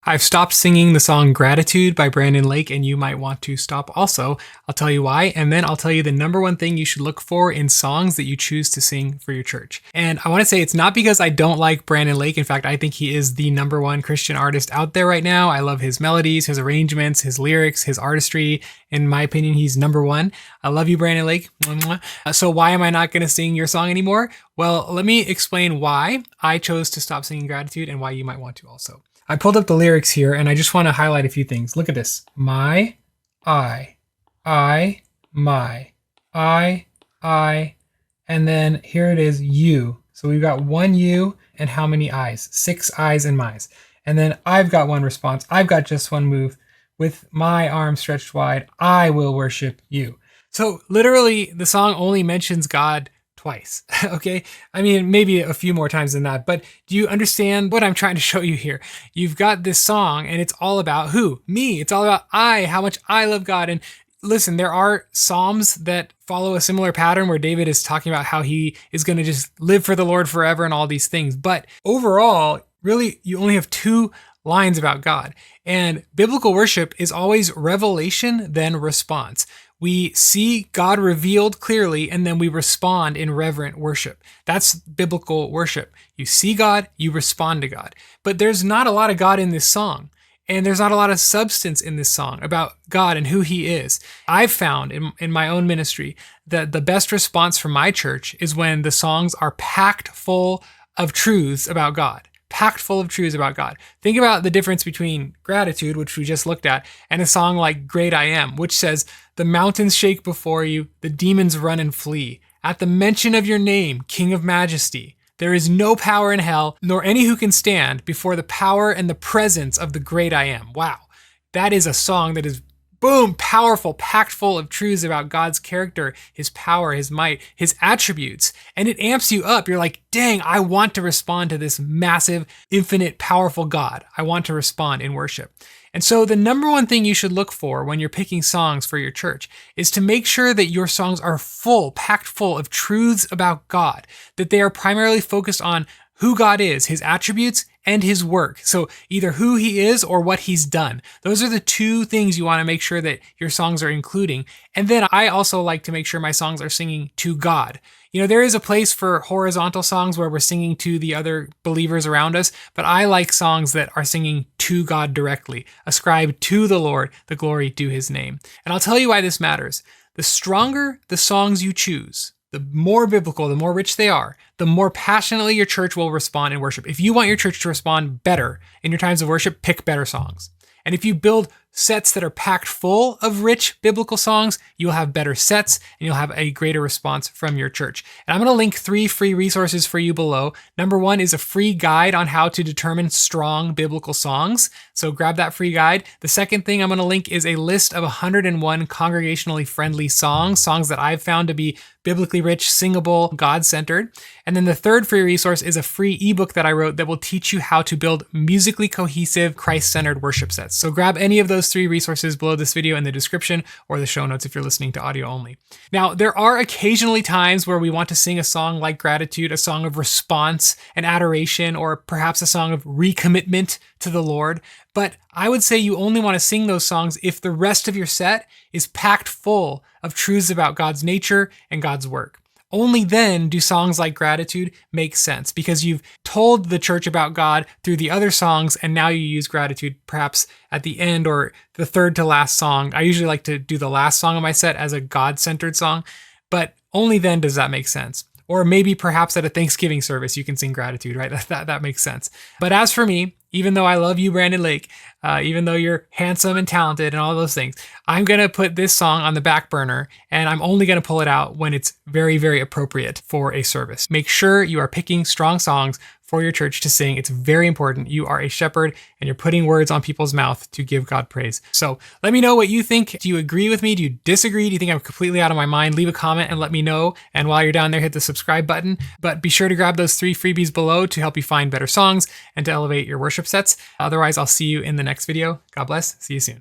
I've stopped singing the song Gratitude by Brandon Lake, and you might want to stop also. I'll tell you why, and then I'll tell you the number one thing you should look for in songs that you choose to sing for your church. And I want to say it's not because I don't like Brandon Lake. In fact, I think he is the number one Christian artist out there right now. I love his melodies, his arrangements, his lyrics, his artistry. In my opinion, he's number one. I love you, Brandon Lake. So why am I not going to sing your song anymore? Well, let me explain why I chose to stop singing Gratitude and why you might want to also. I pulled up the lyrics here and I just want to highlight a few things. Look at this. My, I, my, I, and then here it is, you. So we've got one you and how many I's? 6 I's and my's. And then I've got one response. I've got just one move. With my arms stretched wide, I will worship you. So literally the song only mentions God twice, okay? I mean, maybe a few more times than that, but do you understand what I'm trying to show you here? You've got this song and it's all about who? Me. It's all about I, how much I love God. And listen, there are Psalms that follow a similar pattern where David is talking about how he is going to just live for the Lord forever and all these things. But overall, really, you only have 2 lines about God. And biblical worship is always revelation, then response. We see God revealed clearly, and then we respond in reverent worship. That's biblical worship. You see God, you respond to God. But there's not a lot of God in this song. And there's not a lot of substance in this song about God and who he is. I've found in my own ministry that the best response from my church is when the songs are packed full of truths about God. Packed full of truths about God. Think about the difference between Gratitude, which we just looked at, and a song like Great I Am, which says, the mountains shake before you, the demons run and flee. At the mention of your name, King of Majesty, there is no power in hell, nor any who can stand before the power and the presence of the Great I Am. Wow. That is a song that is boom, powerful, packed full of truths about God's character, his power, his might, his attributes. And it amps you up. You're like, dang, I want to respond to this massive, infinite, powerful God. I want to respond in worship. And so the number one thing you should look for when you're picking songs for your church is to make sure that your songs are full, packed full of truths about God, that they are primarily focused on who God is, his attributes, and his work. So either who he is or what he's done. Those are the 2 things you want to make sure that your songs are including. And then I also like to make sure my songs are singing to God. You know, there is a place for horizontal songs where we're singing to the other believers around us, but I like songs that are singing to God directly, ascribe to the Lord the glory due his name. And I'll tell you why this matters. The stronger the songs you choose, the more biblical, the more rich they are, the more passionately your church will respond in worship. If you want your church to respond better in your times of worship, pick better songs. And if you build sets that are packed full of rich biblical songs, you'll have better sets and you'll have a greater response from your church. And I'm going to link 3 free resources for you below. Number 1 is a free guide on how to determine strong biblical songs. So grab that free guide. The second thing I'm going to link is a list of 101 congregationally friendly songs that I've found to be biblically rich, singable, God-centered. And then the third free resource is a free ebook that I wrote that will teach you how to build musically cohesive, Christ-centered worship sets. So grab any of those 3 resources below this video in the description or the show notes if you're listening to audio only. Now, there are occasionally times where we want to sing a song like Gratitude, a song of response and adoration, or perhaps a song of recommitment to the Lord. But I would say you only want to sing those songs if the rest of your set is packed full of truths about God's nature and God's work. Only then do songs like Gratitude make sense, because you've told the church about God through the other songs, and now you use Gratitude perhaps at the end or the third to last song. I usually like to do the last song of my set as a God-centered song, but only then does that make sense. Or maybe perhaps at a Thanksgiving service, you can sing Gratitude, right? That makes sense. But as for me, even though I love you, Brandon Lake, even though you're handsome and talented and all those things, I'm going to put this song on the back burner, and I'm only going to pull it out when it's very, very appropriate for a service. Make sure you are picking strong songs for your church to sing. It's very important. You are a shepherd and you're putting words on people's mouth to give God praise. So let me know what you think. Do you agree with me? Do you disagree? Do you think I'm completely out of my mind? Leave a comment and let me know. And while you're down there, hit the subscribe button. But be sure to grab those 3 freebies below to help you find better songs and to elevate your worship sets. Otherwise, I'll see you in the next video. God bless. See you soon.